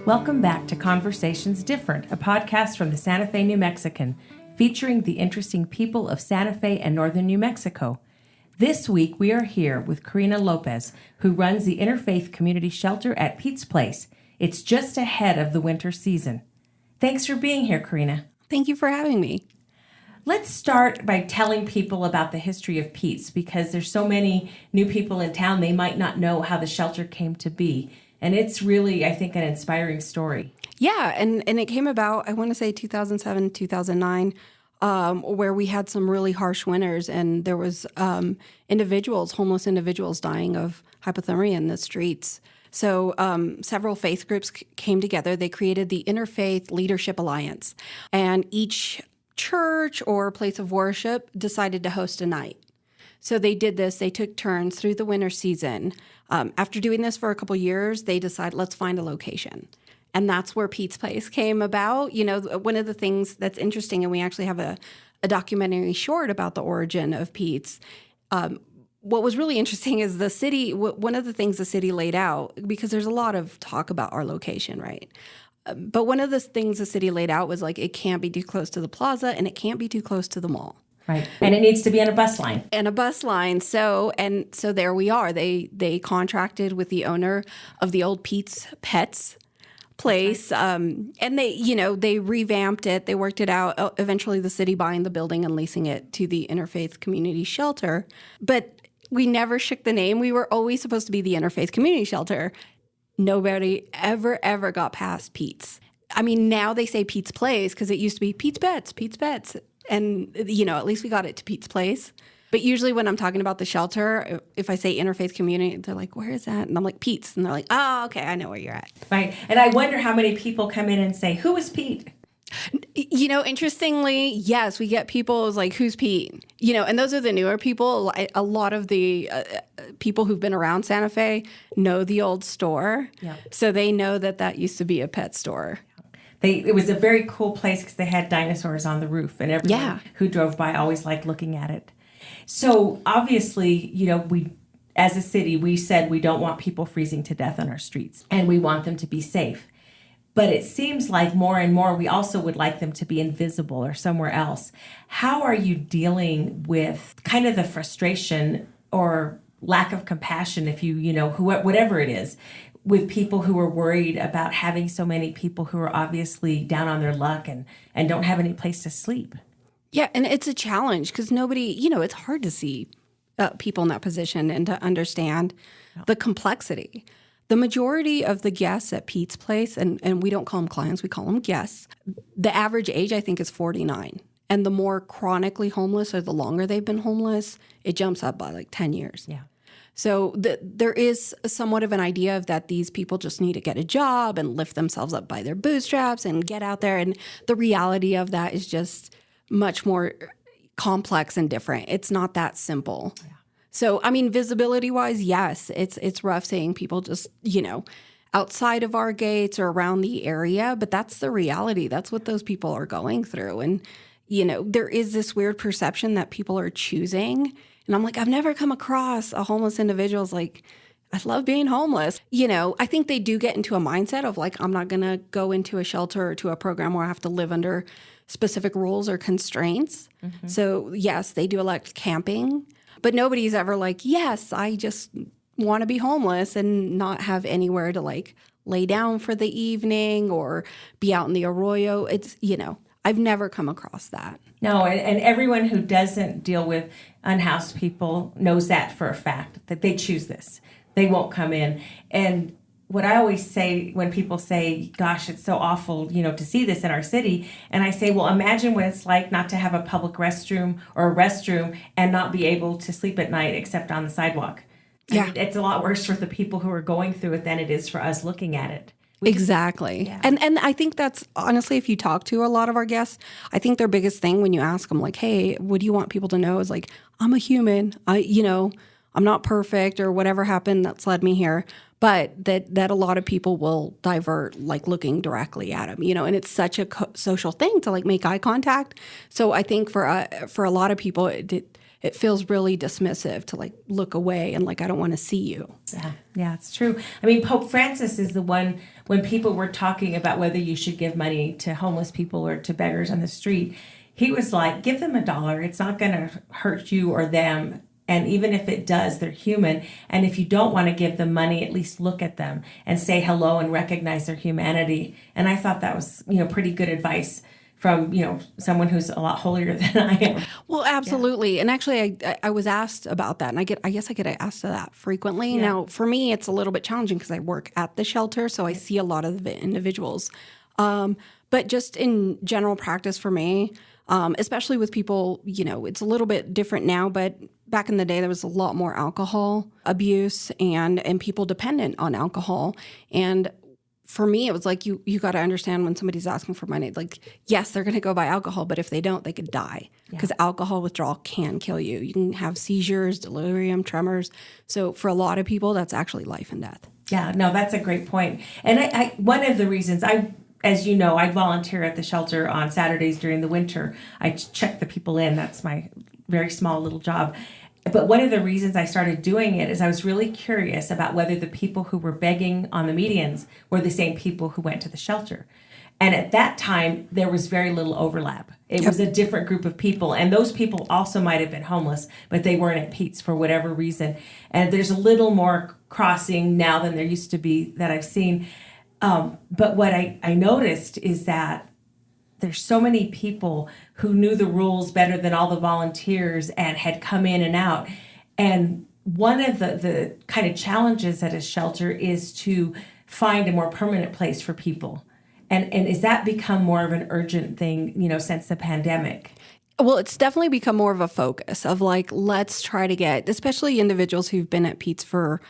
Welcome back to Conversations Different, a podcast from the Santa Fe New Mexican, featuring the interesting people of Santa Fe and northern New Mexico. This week, we are here with Korina Lopez, who runs the Interfaith Community Shelter at Pete's Place. It's just ahead of the winter season. Thanks for being here, Korina. Thank you for having me. Let's start by telling people about the history of Pete's, because there's so many new people in town, they might not know how the shelter came to be. And it's really, I think, an inspiring story. Yeah, and it came about, I want to say 2007, 2009, where we had some really harsh winters, and there was homeless individuals dying of hypothermia in the streets. So several faith groups came together. They created the Interfaith Leadership Alliance, and each church or place of worship decided to host a night. So they did this. They took turns through the winter season. After doing this for a couple years, they decided, let's find a location. And that's where Pete's Place came about. You know, one of the things that's interesting, and we actually have a documentary short about the origin of Pete's. What was really interesting is the city, one of the things the city laid out, because there's a lot of talk about our location, right? But one of the things the city laid out was like, it can't be too close to the plaza and it can't be too close to the mall. Right. And it needs to be on a bus line. And a bus line. So there we are. They contracted with the owner of the old Pete's Pets place. And they revamped it. They worked it out. Eventually the city buying the building and leasing it to the Interfaith Community Shelter. But we never shook the name. We were always supposed to be the Interfaith Community Shelter. Nobody ever got past Pete's. I mean, now they say Pete's Place because it used to be Pete's Pets. And, at least we got it to Pete's Place. But usually when I'm talking about the shelter, if I say Interfaith Community, they're like, where is that? And I'm like, Pete's. And they're like, oh, okay, I know where you're at. Right. And I wonder how many people come in and say, who is Pete? Interestingly, yes, we get people like, who's Pete? And those are the newer people. A lot of the people who've been around Santa Fe know the old store. Yeah. So they know that used to be a pet store. It was a very cool place because they had dinosaurs on the roof, and everyone who drove by always liked looking at it. So obviously, we, as a city, we said we don't want people freezing to death on our streets, and we want them to be safe. But it seems like more and more we also would like them to be invisible or somewhere else. How are you dealing with kind of the frustration or lack of compassion, if whatever it is, with people who are worried about having so many people who are obviously down on their luck and don't have any place to sleep? Yeah, and it's a challenge because nobody, it's hard to see people in that position and to understand the complexity. The majority of the guests at Pete's Place, and we don't call them clients, we call them guests, the average age, I think, is 49. And the more chronically homeless or the longer they've been homeless, it jumps up by like 10 years. Yeah. So there is somewhat of an idea of that these people just need to get a job and lift themselves up by their bootstraps and get out there. And the reality of that is just much more complex and different. It's not that simple. Yeah. So, I mean, visibility-wise, yes, it's rough seeing people just, outside of our gates or around the area, but that's the reality. That's what those people are going through. And, there is this weird perception that people are choosing. And I'm like, I've never come across a homeless individual who's like, I love being homeless. I think they do get into a mindset of like, I'm not going to go into a shelter or to a program where I have to live under specific rules or constraints. Mm-hmm. So yes, they do elect camping, but nobody's ever like, yes, I just want to be homeless and not have anywhere to like lay down for the evening or be out in the arroyo. It's, I've never come across that. No, and everyone who doesn't deal with unhoused people knows that for a fact, that they choose this. They won't come in. And what I always say when people say, gosh, it's so awful, to see this in our city. And I say, well, imagine what it's like not to have a public restroom or a restroom and not be able to sleep at night except on the sidewalk. Yeah. I mean, it's a lot worse for the people who are going through it than it is for us looking at it. Exactly. And I think that's honestly, if you talk to a lot of our guests, I think their biggest thing when you ask them like, hey, what do you want people to know is like, I'm a human. I'm not perfect or whatever happened that's led me here. But that a lot of people will divert like looking directly at them, and it's such a social thing to like make eye contact. So I think for a lot of people, it it feels really dismissive to like look away and like, I don't want to see you. Yeah, it's true. I mean, Pope Francis is the one, when people were talking about whether you should give money to homeless people or to beggars on the street, he was like, give them $1. It's not going to hurt you or them. And even if it does, they're human. And if you don't want to give them money, at least look at them and say hello and recognize their humanity. And I thought that was, pretty good advice from, someone who's a lot holier than I am. Well, absolutely. Yeah. And actually, I was asked about that. And I guess I get asked that frequently. Yeah. Now, for me, it's a little bit challenging because I work at the shelter. So I see a lot of the individuals. But just in general practice for me, especially with people, it's a little bit different now, but back in the day, there was a lot more alcohol abuse and people dependent on alcohol. And for me, it was like, you got to understand when somebody's asking for money, like, yes, they're going to go buy alcohol, but if they don't, they could die because alcohol withdrawal can kill you. You can have seizures, delirium, tremors. So for a lot of people, that's actually life and death. Yeah, no, that's a great point. And I one of the reasons as you know, I volunteer at the shelter on Saturdays during the winter. I check the people in. That's my very small little job. But one of the reasons I started doing it is I was really curious about whether the people who were begging on the medians were the same people who went to the shelter. And at that time, there was very little overlap. It was a different group of people. And those people also might have been homeless, but they weren't at Pete's for whatever reason. And there's a little more crossing now than there used to be that I've seen. But what I noticed is that there's so many people who knew the rules better than all the volunteers and had come in and out. And one of the kind of challenges at a shelter is to find a more permanent place for people. And has that become more of an urgent thing, since the pandemic? Well, it's definitely become more of a focus of like, let's try to get, especially individuals who've been at Pete's for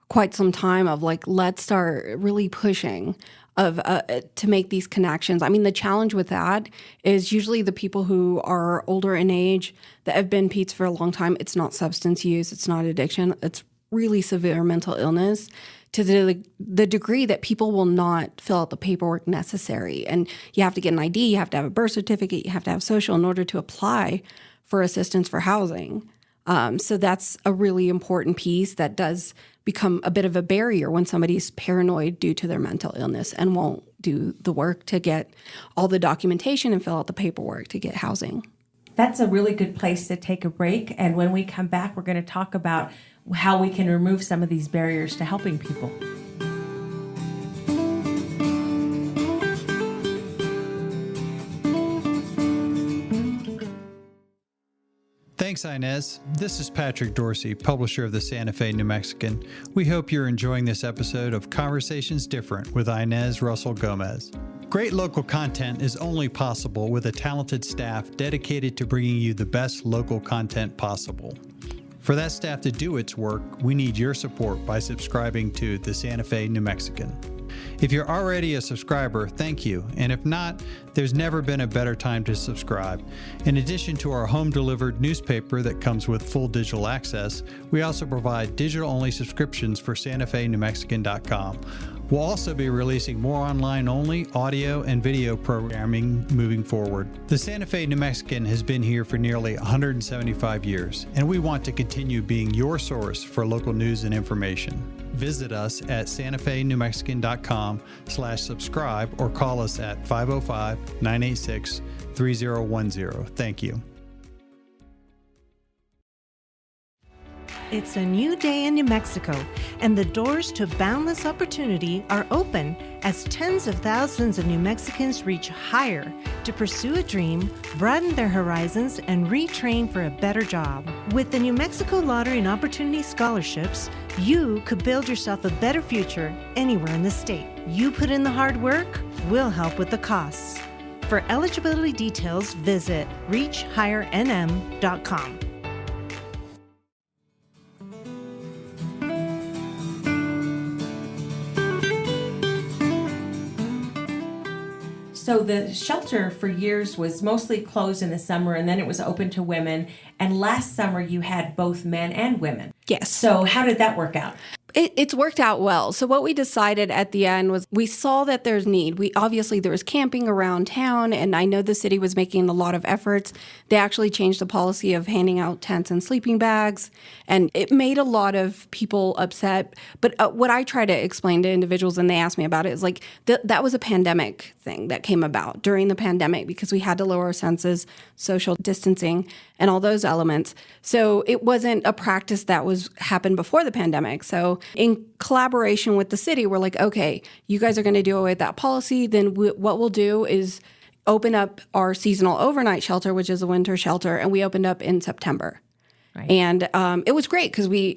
quite some time, of like, let's start really pushing to make these connections. I mean, the challenge with that is usually the people who are older in age that have been Pete's for a long time. It's not substance use. It's not addiction. It's really severe mental illness to the degree that people will not fill out the paperwork necessary. And you have to get an ID. You have to have a birth certificate. You have to have social in order to apply for assistance for housing. So that's a really important piece that does become a bit of a barrier when somebody's paranoid due to their mental illness and won't do the work to get all the documentation and fill out the paperwork to get housing. That's a really good place to take a break. And when we come back, we're going to talk about how we can remove some of these barriers to helping people. Thanks, Inez. This is Patrick Dorsey, publisher of the Santa Fe New Mexican. We hope you're enjoying this episode of Conversations Different with Inez Russell Gomez. Great local content is only possible with a talented staff dedicated to bringing you the best local content possible. For that staff to do its work, we need your support by subscribing to the Santa Fe New Mexican. If you're already a subscriber, thank you. And if not, there's never been a better time to subscribe. In addition to our home-delivered newspaper that comes with full digital access, we also provide digital-only subscriptions for SantaFeNewMexican.com. We'll also be releasing more online-only audio and video programming moving forward. The Santa Fe New Mexican has been here for nearly 175 years, and we want to continue being your source for local news and information. Visit us at SantaFeNewMexican.com/subscribe or call us at 505-986-3010. Thank you. It's a new day in New Mexico, and the doors to boundless opportunity are open as tens of thousands of New Mexicans reach higher to pursue a dream, broaden their horizons, and retrain for a better job. With the New Mexico Lottery and Opportunity Scholarships, you could build yourself a better future anywhere in the state. You put in the hard work, we'll help with the costs. For eligibility details, visit reachhighernm.com. So the shelter for years was mostly closed in the summer, and then it was open to women. And last summer you had both men and women. Yes. So how did that work out? It's worked out well. So what we decided at the end was we saw that there's need. There was camping around town, and I know the city was making a lot of efforts. They actually changed the policy of handing out tents and sleeping bags, and it made a lot of people upset. But what I try to explain to individuals, and they ask me about it, is like that was a pandemic thing that came about during the pandemic because we had to lower our census, social distancing, and all those elements. So it wasn't a practice that happened before the pandemic. So in collaboration with the city, we're like, okay, you guys are going to deal with that policy. Then what we'll do is open up our seasonal overnight shelter, which is a winter shelter, and we opened up in September. Right. And it was great because we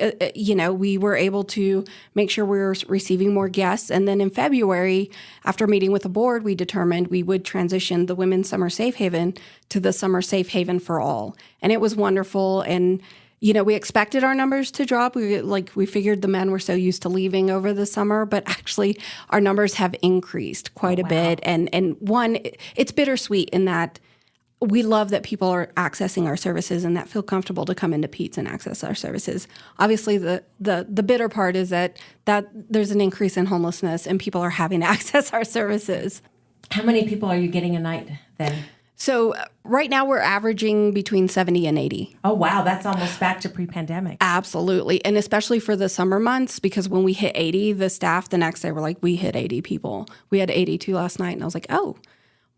were able to make sure we were receiving more guests. And then in February, after meeting with the board, we determined we would transition the Women's Summer Safe Haven to the Summer Safe Haven for All. And it was wonderful. And we expected our numbers to drop. We figured the men were so used to leaving over the summer, but actually our numbers have increased quite a bit. And one, it's bittersweet in that we love that people are accessing our services and that feel comfortable to come into Pete's and access our services. Obviously, the bitter part is that there's an increase in homelessness and people are having to access our services. How many people are you getting a night then? So right now we're averaging between 70 and 80. Oh, wow. That's almost back to pre-pandemic. Absolutely. And especially for the summer months, because when we hit 80, the staff the next day were like, we hit 80 people. We had 82 last night. And I was like, oh,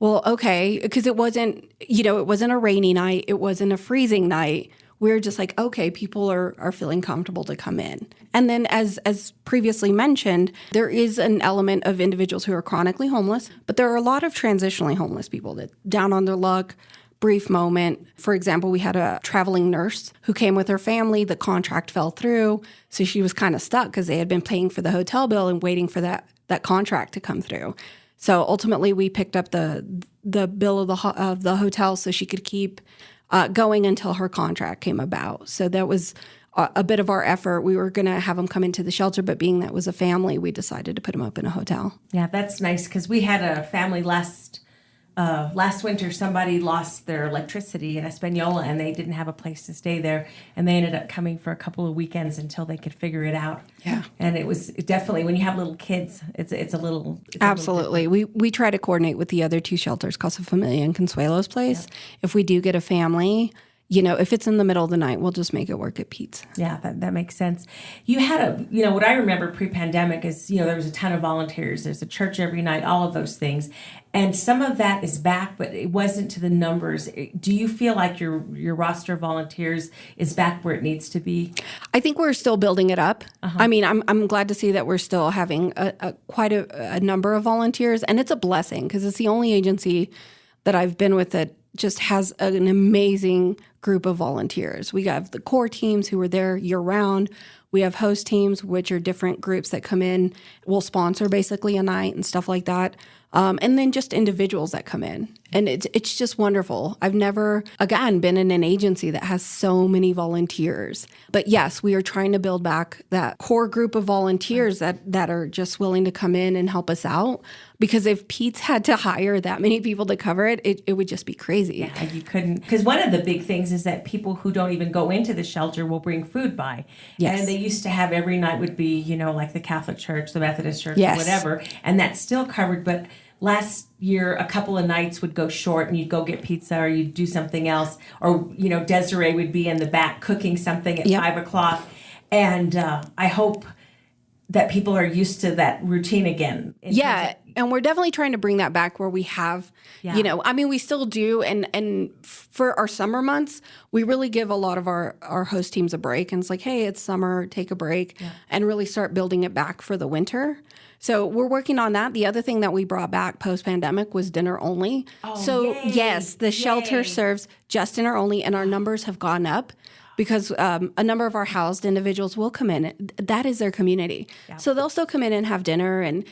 well, okay. Because it wasn't a rainy night. It wasn't a freezing night. We're just like, okay, people are feeling comfortable to come in. And then as previously mentioned, there is an element of individuals who are chronically homeless, but there are a lot of transitionally homeless people that down on their luck, brief moment. For example, we had a traveling nurse who came with her family. The contract fell through, so she was kind of stuck because they had been paying for the hotel bill and waiting for that contract to come through. So ultimately, we picked up the bill of the hotel so she could keep going until her contract came about. So that was a bit of our effort. We were going to have them come into the shelter, but being that was a family, we decided to put them up in a hotel. Yeah, that's nice because we had a family last winter. Somebody lost their electricity in Espanola and they didn't have a place to stay there. And they ended up coming for a couple of weekends until they could figure it out. Yeah. And it was definitely, when you have little kids, it's a little... Absolutely. We try to coordinate with the other two shelters, Casa Familia and Consuelo's Place. Yep. If we do get a family... if it's in the middle of the night, we'll just make it work at Pete's. Yeah, that makes sense. You had what I remember pre-pandemic is, there was a ton of volunteers. There's a church every night, all of those things. And some of that is back, but it wasn't to the numbers. Do you feel like your roster of volunteers is back where it needs to be? I think we're still building it up. Uh-huh. I mean, I'm glad to see that we're still having quite a number of volunteers. And it's a blessing because it's the only agency that I've been with that just has an amazing group of volunteers. We have the core teams who are there year-round. We have host teams, which are different groups that come in, will sponsor basically a night and stuff like that. And then just individuals that come in. And it's just wonderful. I've never, again, been in an agency that has so many volunteers. But yes, we are trying to build back that core group of volunteers that are just willing to come in and help us out. Because if Pete's had to hire that many people to cover it, it would just be crazy. Yeah, you couldn't. Because one of the big things is that people who don't even go into the shelter will bring food by. Yes. And they used to have every night would be, like the Catholic Church, the Methodist Church, yes, or whatever. And that's still covered. But last year, a couple of nights would go short and you'd go get pizza or you'd do something else. Or, Desiree would be in the back cooking something at 5 o'clock. And I hope that people are used to that routine again. Yeah, and we're definitely trying to bring that back where we have, we still do. And for our summer months, we really give a lot of our host teams a break. And it's like, hey, it's summer, take a break, and really start building it back for the winter. So we're working on that. The other thing that we brought back post-pandemic was dinner only. Oh, so yay. Yes, the shelter serves just dinner only, and our numbers have gone up. Because a number of our housed individuals will come in. That is their community. Yeah. So they'll still come in and have dinner and,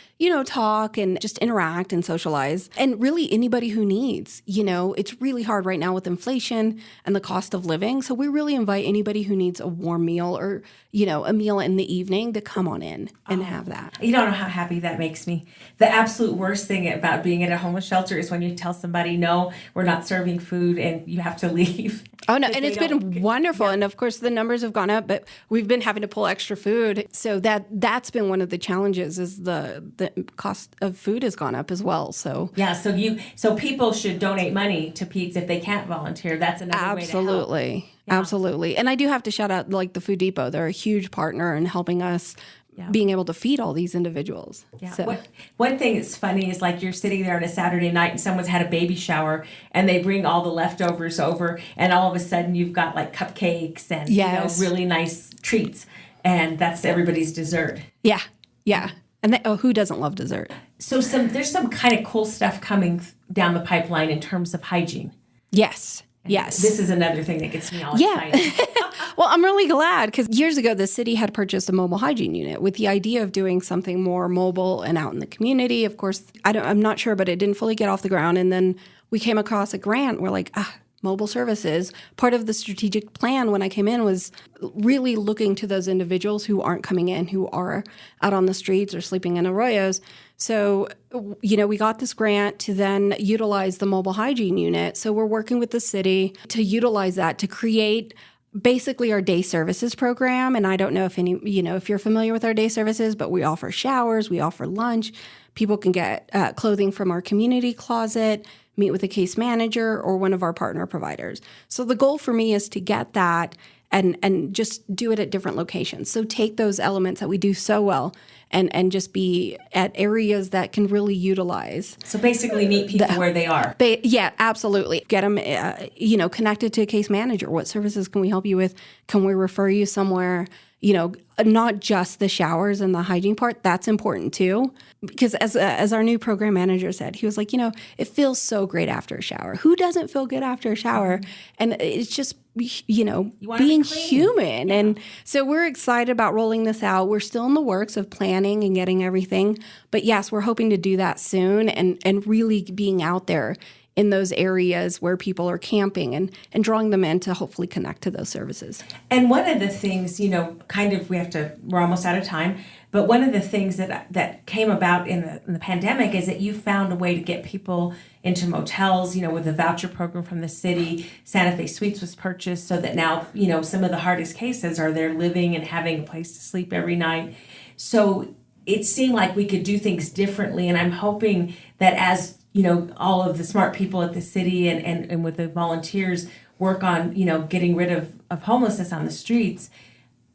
talk and just interact and socialize. And really anybody who needs, it's really hard right now with inflation and the cost of living. So we really invite anybody who needs a warm meal or, a meal in the evening to come on in and have that. You don't know how happy that makes me. The absolute worst thing about being at a homeless shelter is when you tell somebody, no, we're not serving food and you have to leave. Oh, no. And it's been wonderful. And of course, the numbers have gone up, but we've been having to pull extra food. So that's been one of the challenges is the cost of food has gone up as well. So yeah, so people should donate money to Pete's if they can't volunteer. That's another way to help. Yeah. Absolutely. And I do have to shout out like the Food Depot. They're a huge partner in helping us being able to feed all these individuals. Yeah. So. One thing that's funny is like you're sitting there on a Saturday night and someone's had a baby shower and they bring all the leftovers over and all of a sudden you've got like cupcakes and really nice treats and that's everybody's dessert. Yeah. Yeah. And who doesn't love dessert? So there's some kind of cool stuff coming down the pipeline in terms of hygiene. Yes. Yes. This is another thing that gets me all excited. Well, I'm really glad because years ago, the city had purchased a mobile hygiene unit with the idea of doing something more mobile and out in the community. Of course, I'm not sure, but it didn't fully get off the ground. And then we came across a grant. We're like, mobile services. Part of the strategic plan when I came in was really looking to those individuals who aren't coming in, who are out on the streets or sleeping in arroyos. So, we got this grant to then utilize the mobile hygiene unit. So we're working with the city to utilize that to create basically our day services program. And I don't know if you're familiar with our day services, but we offer showers, we offer lunch. People can get clothing from our community closet, meet with a case manager or one of our partner providers. So the goal for me is to get that and just do it at different locations. So take those elements that we do so well and just be at areas that can really utilize. So basically meet people where they are. Yeah, absolutely. Get them, connected to a case manager. What services can we help you with? Can we refer you somewhere? Not just the showers and the hygiene part. That's important too. Because as our new program manager said, he was like, it feels so great after a shower. Who doesn't feel good after a shower? And it's just, being human. Yeah. And so we're excited about rolling this out. We're still in the works of planning and getting everything. But yes, we're hoping to do that soon and really being out there in those areas where people are camping and drawing them in to hopefully connect to those services. And one of the things, we're almost out of time, but one of the things that came about in the pandemic is that you found a way to get people into motels, with the voucher program from the city. Santa Fe Suites was purchased so that now, some of the hardest cases are there living and having a place to sleep every night. So it seemed like we could do things differently. And I'm hoping that as all of the smart people at the city and with the volunteers work on, getting rid of homelessness on the streets,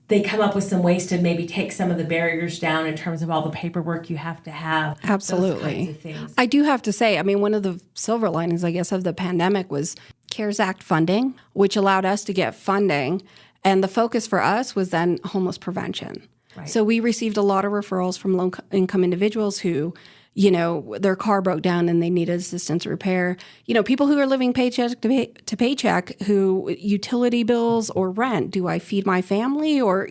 they come up with some ways to maybe take some of the barriers down in terms of all the paperwork you have to have. Absolutely. Those kinds of things. I do have to say, one of the silver linings, I guess, of the pandemic was CARES Act funding, which allowed us to get funding. And the focus for us was then homeless prevention. Right. So we received a lot of referrals from low-income individuals who their car broke down and they needed assistance repair. People who are living paycheck to paycheck, who utility bills or rent. Do I feed my family or,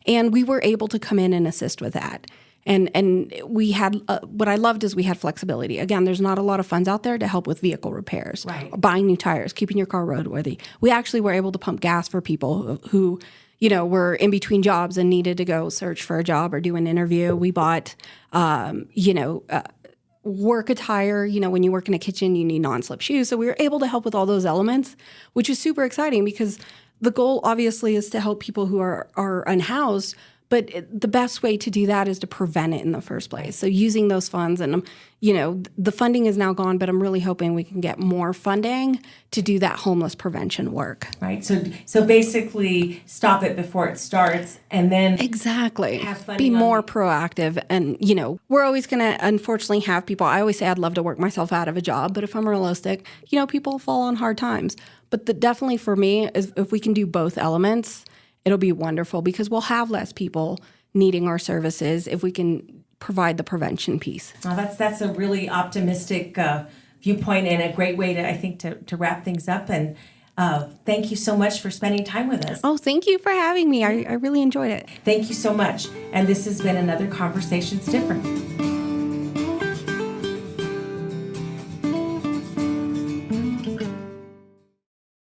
and we were able to come in and assist with that. And we had, what I loved is we had flexibility. Again, there's not a lot of funds out there to help with vehicle repairs, right, or buying new tires, keeping your car roadworthy. We actually were able to pump gas for people who were in between jobs and needed to go search for a job or do an interview. We bought, work attire. When you work in a kitchen, you need non-slip shoes. So we were able to help with all those elements, which is super exciting because the goal obviously is to help people who are unhoused. But the best way to do that is to prevent it in the first place. So using those funds and, the funding is now gone, but I'm really hoping we can get more funding to do that homeless prevention work. Right. So basically stop it before it starts and then exactly have funding be more proactive. And, we're always going to unfortunately have people. I always say I'd love to work myself out of a job, but if I'm realistic, people fall on hard times. But definitely for me is if we can do both elements, it'll be wonderful because we'll have less people needing our services if we can provide the prevention piece. Oh, that's a really optimistic viewpoint and a great way to wrap things up. And thank you so much for spending time with us. Oh, thank you for having me. I really enjoyed it. Thank you so much. And this has been another Conversations Different.